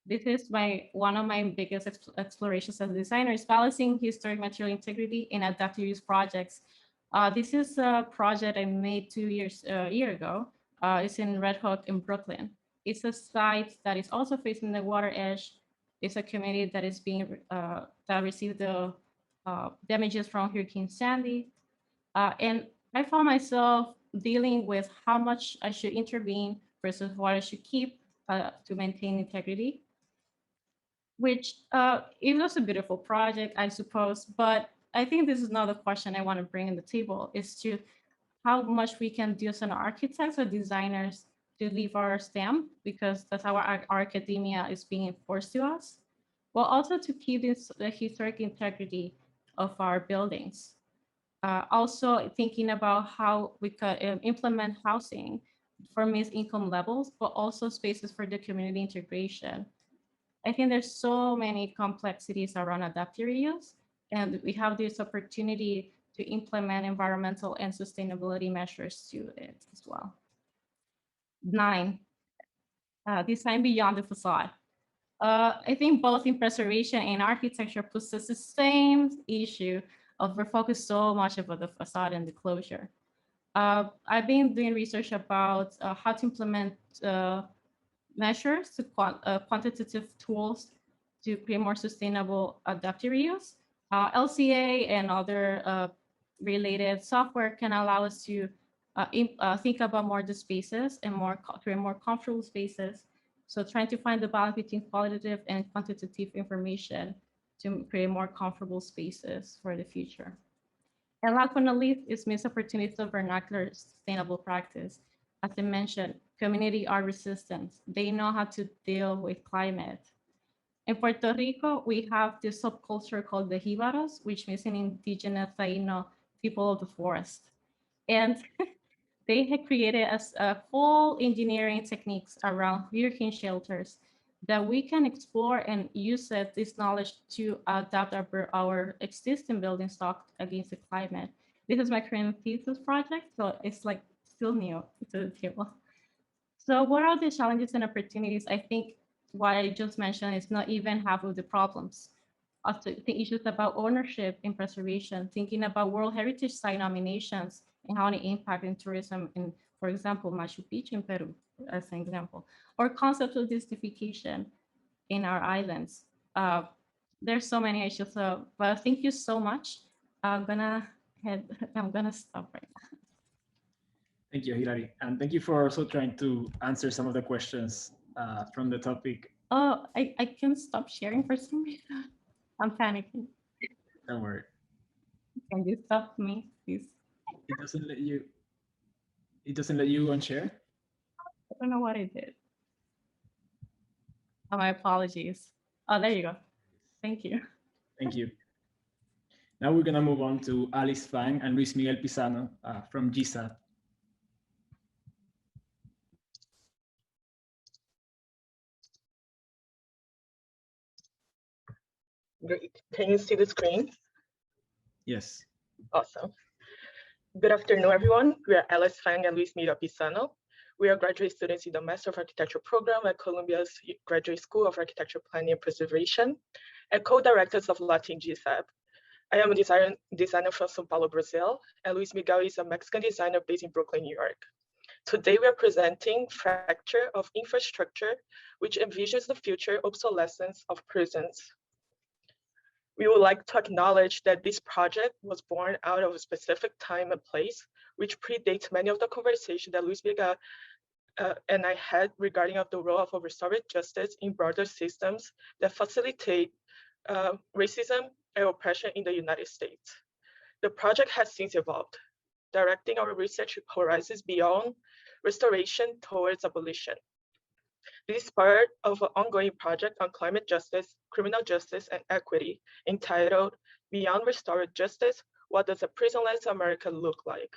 this is one of my biggest explorations as a designer, is balancing historic material integrity in adaptive use projects. This is a project I made a year ago. It's in Red Hook in Brooklyn. It's a site that is also facing the water edge. It's a community that is being that received the damages from Hurricane Sandy. And I found myself dealing with how much I should intervene versus what I should keep to maintain integrity, which it was a beautiful project, I suppose, but I think this is not the question I want to bring on the table, is to how much we can do as an architects or designers to leave our stamp, because that's how our academia is being enforced to us, but also to keep the historic integrity of our buildings. Also thinking about how we could implement housing for mixed income levels, but also spaces for the community integration. I think there's so many complexities around adaptive reuse, and we have this opportunity to implement environmental and sustainability measures to it as well. 9, design beyond the facade. I think both in preservation and architecture possess the same issue of we're focused so much about the facade and the closure. I've been doing research about how to implement measures to quantitative tools to create more sustainable adaptive reuse. LCA and other related software can allow us to think about more the spaces and create more comfortable spaces. So trying to find the balance between qualitative and quantitative information to create more comfortable spaces for the future. And last but not least is missed opportunities of vernacular sustainable practice. As I mentioned, community are resistant. They know how to deal with climate. In Puerto Rico, we have this subculture called the Jíbaros, which means an indigenous Taino people of the forest. And they had created a whole engineering techniques around hurricane shelters that we can explore and use this knowledge to adapt our existing building stock against the climate. This is my current thesis project, so it's like still new to the table. So what are the challenges and opportunities? I think what I just mentioned is not even half of the problems. Also, the issues about ownership and preservation, thinking about World Heritage Site nominations and how they impact in tourism in, for example, Machu Picchu in Peru, as an example, or concepts of desertification in our islands. There's so many issues, but thank you so much. I'm gonna stop right now. Thank you, Hilary. And thank you for also trying to answer some of the questions from the topic. Oh, I can stop sharing for some reason. I'm panicking. Don't worry. Can you stop me, please? It doesn't let you unshare? I don't know what I did. Oh, my apologies. Oh, there you go. Thank you. Thank you. Now we're gonna move on to Alice Fang and Luis Miguel Pizano from GSAPP. Great. Can you see the screen? Yes. Awesome. Good afternoon, everyone. We are Alice Fang and Luis Miguel Pizano. We are graduate students in the Master of Architecture program at Columbia's Graduate School of Architecture Planning and Preservation and co-directors of Latin GSAPP. I am a designer from São Paulo, Brazil, and Luis Miguel is a Mexican designer based in Brooklyn, New York. Today, we are presenting Fracture of Infrastructure, which envisions the future obsolescence of prisons. We would like to acknowledge that this project was born out of a specific time and place which predates many of the conversations that Luis Vega and I had regarding of the role of restorative justice in broader systems that facilitate racism and oppression in the United States. The project has since evolved, directing our research horizons beyond restoration towards abolition. This is part of an ongoing project on climate justice, criminal justice, and equity entitled Beyond Restorative Justice, What Does a Prisonless America Look Like?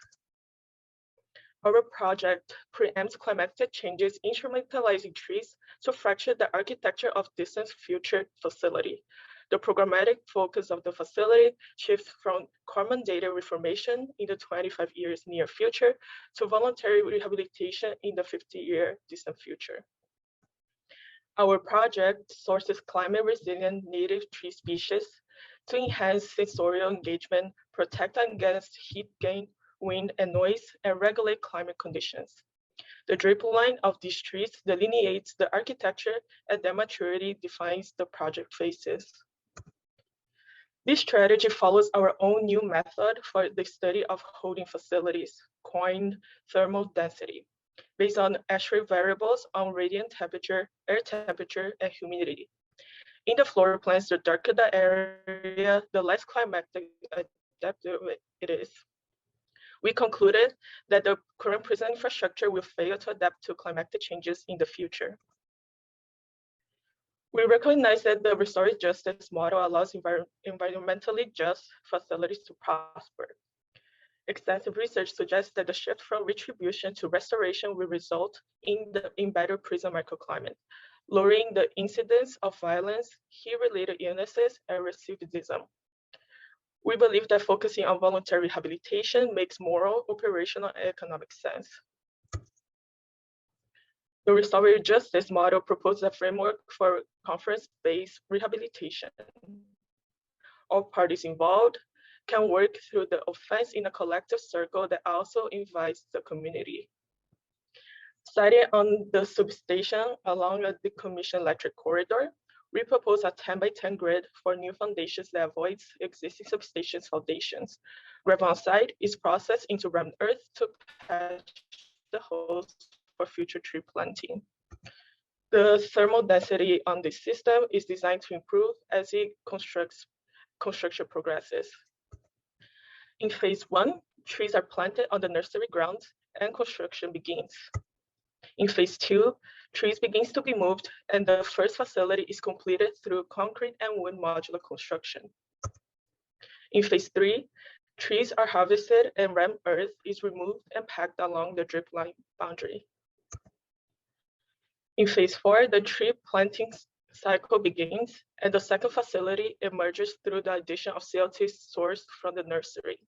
Our project preempts climatic changes, instrumentalizing trees to fracture the architecture of distant future facility. The programmatic focus of the facility shifts from core-mandated reformation in the 25 years near future to voluntary rehabilitation in the 50-year distant future. Our project sources climate-resilient native tree species to enhance sensorial engagement, protect against heat gain, wind and noise, and regulate climate conditions. The drip line of these trees delineates the architecture, and their maturity defines the project phases. This strategy follows our own new method for the study of holding facilities, coined thermal density, based on attribute variables on radiant temperature, air temperature, and humidity. In the floor plans, the darker the area, the less climatic adaptive it is. We concluded that the current prison infrastructure will fail to adapt to climatic changes in the future. We recognize that the restorative justice model allows environmentally just facilities to prosper. Extensive research suggests that the shift from retribution to restoration will result in better prison microclimate, lowering the incidence of violence, heat-related illnesses, and recidivism. We believe that focusing on voluntary rehabilitation makes moral, operational, and economic sense. The restorative justice model proposes a framework for conference-based rehabilitation. All parties involved can work through the offense in a collective circle that also invites the community. Cited on the substation along a decommissioned electric corridor, we propose a 10 by 10 grid for new foundations that avoids existing substations foundations. Gravel on site is processed into rammed earth to patch the holes for future tree planting. The thermal density on this system is designed to improve as it construction progresses. In phase 1, trees are planted on the nursery grounds and construction begins. In phase 2, trees begins to be moved and the first facility is completed through concrete and wood modular construction. In phase 3, trees are harvested and rammed earth is removed and packed along the drip line boundary. In phase 4, the tree planting cycle begins and the second facility emerges through the addition of CO2 sourced from the nursery.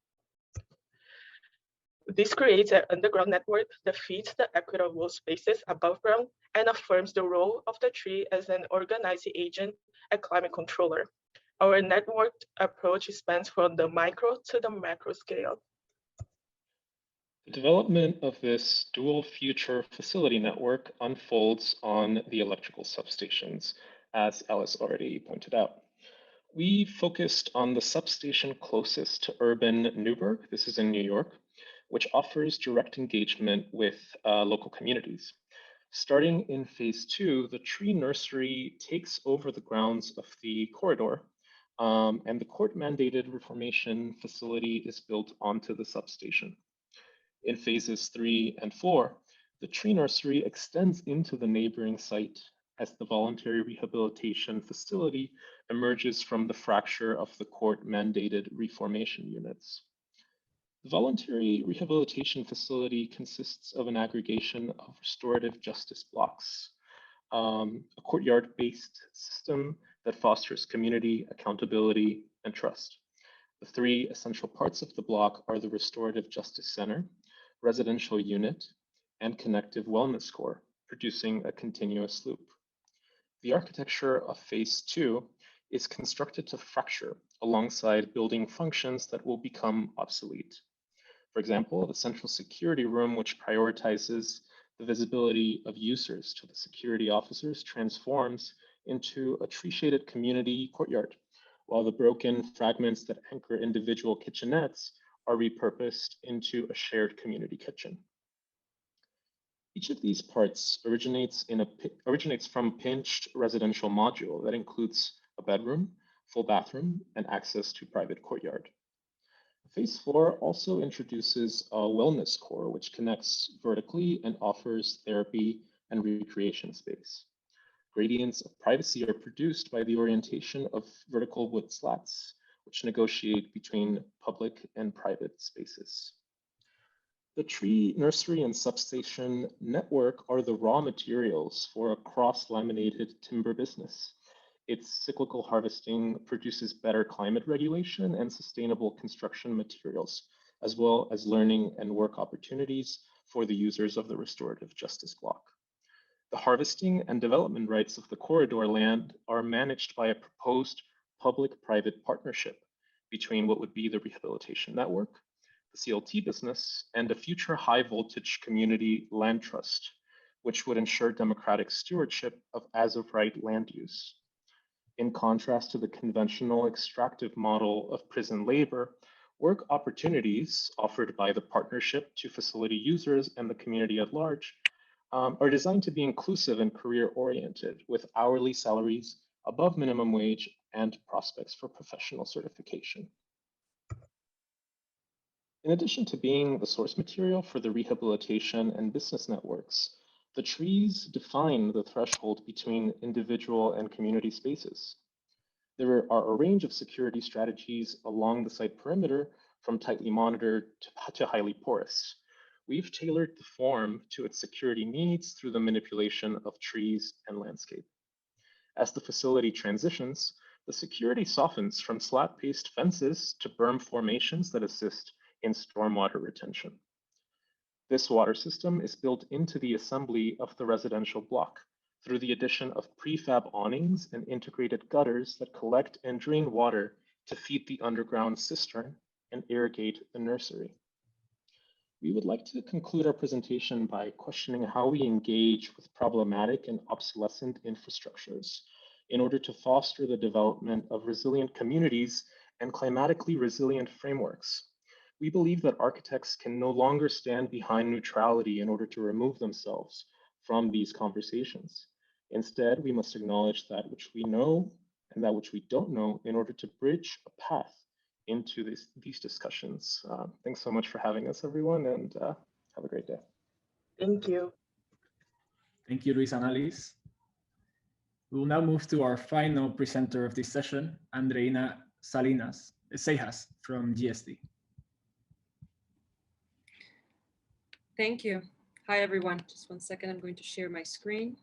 This creates an underground network that feeds the equitable spaces above ground and affirms the role of the tree as an organizing agent and climate controller. Our networked approach spans from the micro to the macro scale. The development of this dual future facility network unfolds on the electrical substations, as Alice already pointed out. We focused on the substation closest to urban Newburgh, this is in New York, which offers direct engagement with local communities. Starting in phase 2, the tree nursery takes over the grounds of the corridor, and the court-mandated reformation facility is built onto the substation. In phases 3 and 4, the tree nursery extends into the neighboring site as the voluntary rehabilitation facility emerges from the fracture of the court-mandated reformation units. The voluntary rehabilitation facility consists of an aggregation of restorative justice blocks, a courtyard-based system that fosters community, accountability, and trust. The 3 essential parts of the block are the Restorative Justice Center, residential unit, and connective wellness core, producing a continuous loop. The architecture of phase 2 is constructed to fracture alongside building functions that will become obsolete. For example, the central security room, which prioritizes the visibility of users to the security officers, transforms into a tree-shaded community courtyard, while the broken fragments that anchor individual kitchenettes are repurposed into a shared community kitchen. Each of these parts originates from a pinched residential module that includes a bedroom, full bathroom, and access to private courtyard. Phase 4 also introduces a wellness core, which connects vertically and offers therapy and recreation space. Gradients of privacy are produced by the orientation of vertical wood slats, which negotiate between public and private spaces. The tree, nursery, and substation network are the raw materials for a cross-laminated timber business. Its cyclical harvesting produces better climate regulation and sustainable construction materials, as well as learning and work opportunities for the users of the restorative justice block. The harvesting and development rights of the corridor land are managed by a proposed public-private partnership between what would be the rehabilitation network, the CLT business, and a future high-voltage community land trust, which would ensure democratic stewardship of as-of-right land use. In contrast to the conventional extractive model of prison labor, work opportunities offered by the partnership to facility users and the community at large are designed to be inclusive and career-oriented, with hourly salaries above minimum wage and prospects for professional certification. In addition to being the source material for the rehabilitation and business networks, the trees define the threshold between individual and community spaces. There are a range of security strategies along the site perimeter, from tightly monitored to highly porous. We've tailored the form to its security needs through the manipulation of trees and landscape. As the facility transitions, the security softens from slat-paced fences to berm formations that assist in stormwater retention. This water system is built into the assembly of the residential block through the addition of prefab awnings and integrated gutters that collect and drain water to feed the underground cistern and irrigate the nursery. We would like to conclude our presentation by questioning how we engage with problematic and obsolescent infrastructures in order to foster the development of resilient communities and climatically resilient frameworks. We believe that architects can no longer stand behind neutrality in order to remove themselves from these conversations. Instead, we must acknowledge that which we know and that which we don't know in order to bridge a path into these discussions. Thanks so much for having us, everyone, and have a great day. Thank you. Thank you, Luis Annalise. We will now move to our final presenter of this session, Andreina Seijas from GSD. Thank you. Hi, everyone. Just one second. I'm going to share my screen.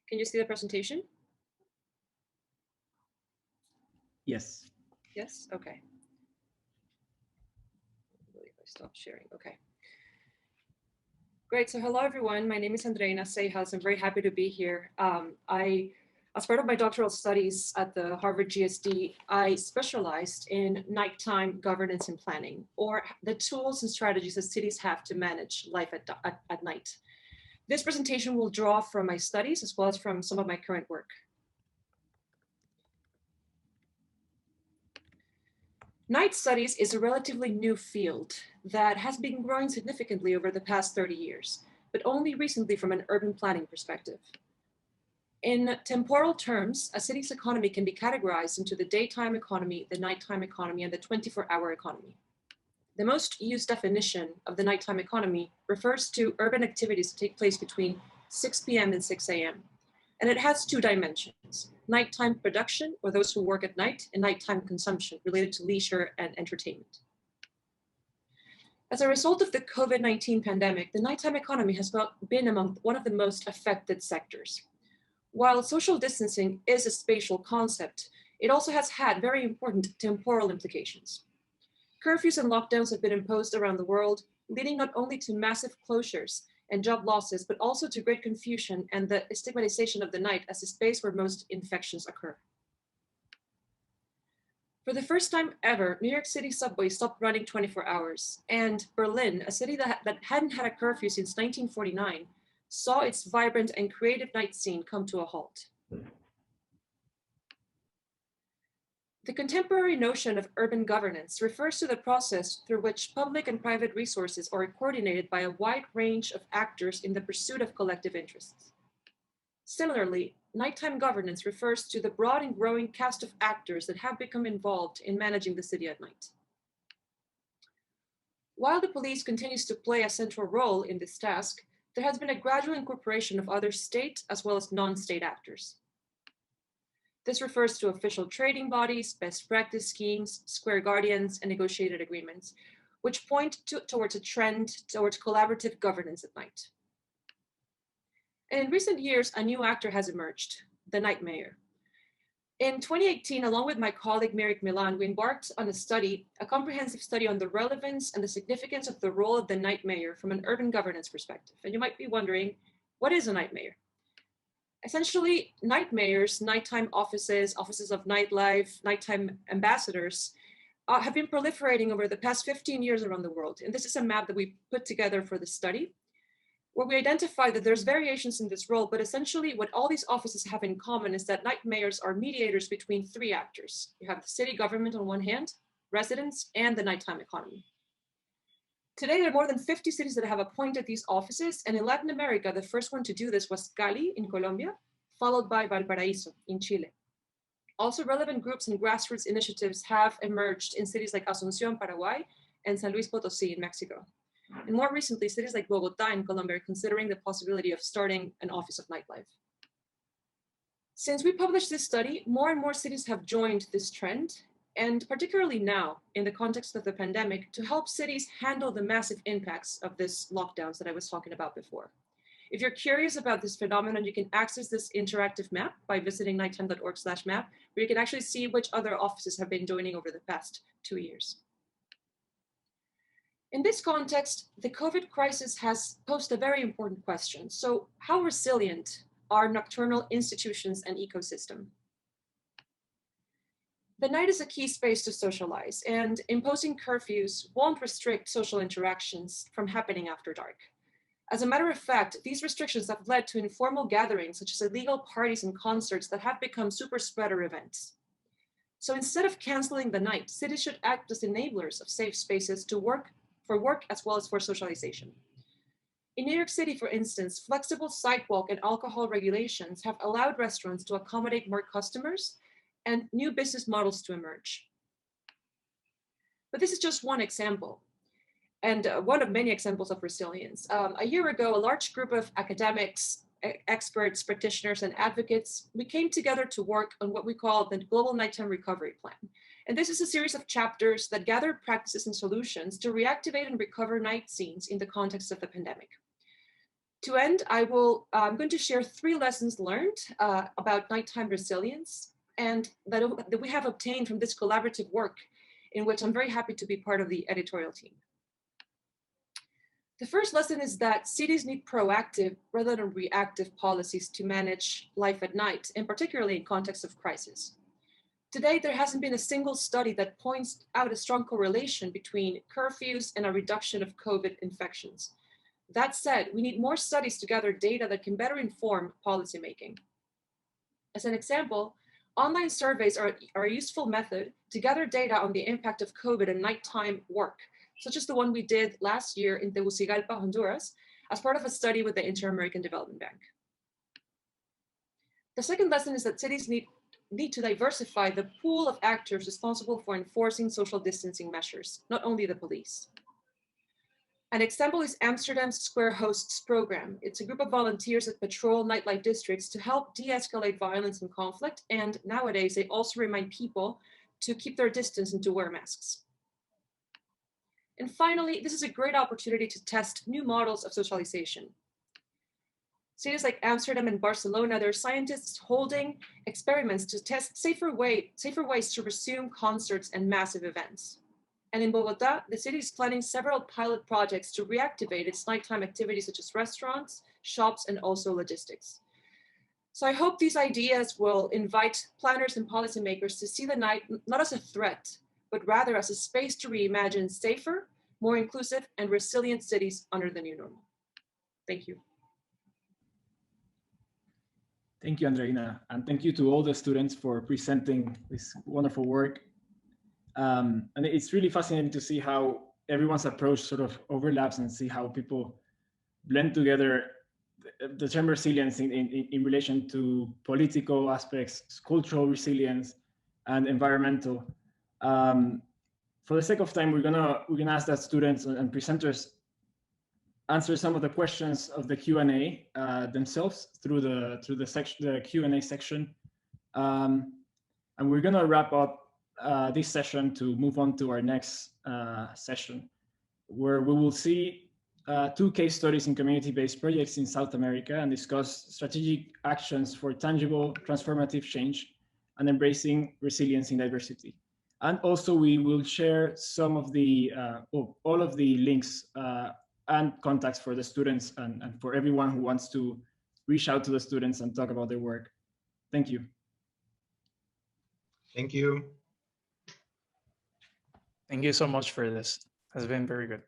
Can you see the presentation? Yes. Yes? Okay. I believe I stopped sharing. Okay. Great. So hello, everyone. My name is Andreina Seijas. I'm very happy to be here. As part of my doctoral studies at the Harvard GSD, I specialized in nighttime governance and planning, or the tools and strategies that cities have to manage life at night. This presentation will draw from my studies as well as from some of my current work. Night studies is a relatively new field that has been growing significantly over the past 30 years, but only recently from an urban planning perspective. In temporal terms, a city's economy can be categorized into the daytime economy, the nighttime economy, and the 24-hour economy. The most used definition of the nighttime economy refers to urban activities that take place between 6 p.m. and 6 a.m. And it has two dimensions: nighttime production, or those who work at night, and nighttime consumption related to leisure and entertainment. As a result of the COVID-19 pandemic, the nighttime economy has been among one of the most affected sectors. While social distancing is a spatial concept, it also has had very important temporal implications. Curfews and lockdowns have been imposed around the world, leading not only to massive closures and job losses, but also to great confusion and the stigmatization of the night as the space where most infections occur. For the first time ever, New York City subway stopped running 24 hours, and Berlin, a city that hadn't had a curfew since 1949, saw its vibrant and creative night scene come to a halt. The contemporary notion of urban governance refers to the process through which public and private resources are coordinated by a wide range of actors in the pursuit of collective interests. Similarly, nighttime governance refers to the broad and growing cast of actors that have become involved in managing the city at night. While the police continues to play a central role in this task, there has been a gradual incorporation of other state as well as non-state actors. This refers to official trading bodies, best practice schemes, square guardians, and negotiated agreements, which point towards a trend towards collaborative governance at night. And in recent years, a new actor has emerged, the night mayor. In 2018, along with my colleague Merrick Milan, we embarked on a comprehensive study on the relevance and the significance of the role of the night mayor from an urban governance perspective. And you might be wondering, what is a night mayor? Essentially, night mayors, nighttime offices, offices of nightlife, nighttime ambassadors have been proliferating over the past 15 years around the world. And this is a map that we put together for the study, where we identify that there's variations in this role, but essentially what all these offices have in common is that night mayors are mediators between three actors. You have the city government on one hand, residents, and the nighttime economy. Today, there are more than 50 cities that have appointed these offices, and in Latin America, the first one to do this was Cali in Colombia, followed by Valparaíso in Chile. Also, relevant groups and grassroots initiatives have emerged in cities like Asunción, Paraguay, and San Luis Potosí in Mexico. And more recently, cities like Bogotá in Colombia are considering the possibility of starting an office of nightlife. Since we published this study, more and more cities have joined this trend, and particularly now, in the context of the pandemic, to help cities handle the massive impacts of this lockdowns that I was talking about before. If you're curious about this phenomenon, you can access this interactive map by visiting nighttime.org/map, where you can actually see which other offices have been joining over the past 2 years. In this context, the COVID crisis has posed a very important question. So how resilient are nocturnal institutions and ecosystem? The night is a key space to socialize, and imposing curfews won't restrict social interactions from happening after dark. As a matter of fact, these restrictions have led to informal gatherings, such as illegal parties and concerts that have become super spreader events. So instead of canceling the night, cities should act as enablers of safe spaces for work as well as for socialization. In New York City, for instance, flexible sidewalk and alcohol regulations have allowed restaurants to accommodate more customers and new business models to emerge. But this is just one example, and one of many examples of resilience. A year ago, a large group of academics, experts, practitioners, and advocates, we came together to work on what we call the Global Nighttime Recovery Plan. And this is a series of chapters that gather practices and solutions to reactivate and recover night scenes in the context of the pandemic. To end, I'm going to share 3 lessons learned about nighttime resilience and that we have obtained from this collaborative work, in which I'm very happy to be part of the editorial team. The first lesson is that cities need proactive rather than reactive policies to manage life at night, and particularly in context of crisis. Today, there hasn't been a single study that points out a strong correlation between curfews and a reduction of COVID infections. That said, we need more studies to gather data that can better inform policymaking. As an example, online surveys are a useful method to gather data on the impact of COVID and nighttime work, such as the one we did last year in Tegucigalpa, Honduras, as part of a study with the Inter-American Development Bank. The second lesson is that cities need to diversify the pool of actors responsible for enforcing social distancing measures, not only the police. An example is Amsterdam's Square Hosts program. It's a group of volunteers that patrol nightlife districts to help de-escalate violence and conflict, and nowadays they also remind people to keep their distance and to wear masks. And finally, this is a great opportunity to test new models of socialization. Cities like Amsterdam and Barcelona, there are scientists holding experiments to test safer ways to resume concerts and massive events. And in Bogotá, the city is planning several pilot projects to reactivate its nighttime activities such as restaurants, shops, and also logistics. So I hope these ideas will invite planners and policymakers to see the night not as a threat, but rather as a space to reimagine safer, more inclusive, and resilient cities under the new normal. Thank you. Thank you, Andreina, and thank you to all the students for presenting this wonderful work. And it's really fascinating to see how everyone's approach sort of overlaps and see how people blend together the term resilience in relation to political aspects, cultural resilience, and environmental. For the sake of time, we're gonna ask that students and presenters answer some of the questions of the Q&A themselves through the Q&A section, and we're gonna wrap up this session to move on to our next session, where we will see 2 case studies in community-based projects in South America and discuss strategic actions for tangible transformative change and embracing resilience in diversity. And also we will share some of the, all of the links and contacts for the students and for everyone who wants to reach out to the students and talk about their work. Thank you. Thank you. Thank you so much for this. It's been very good.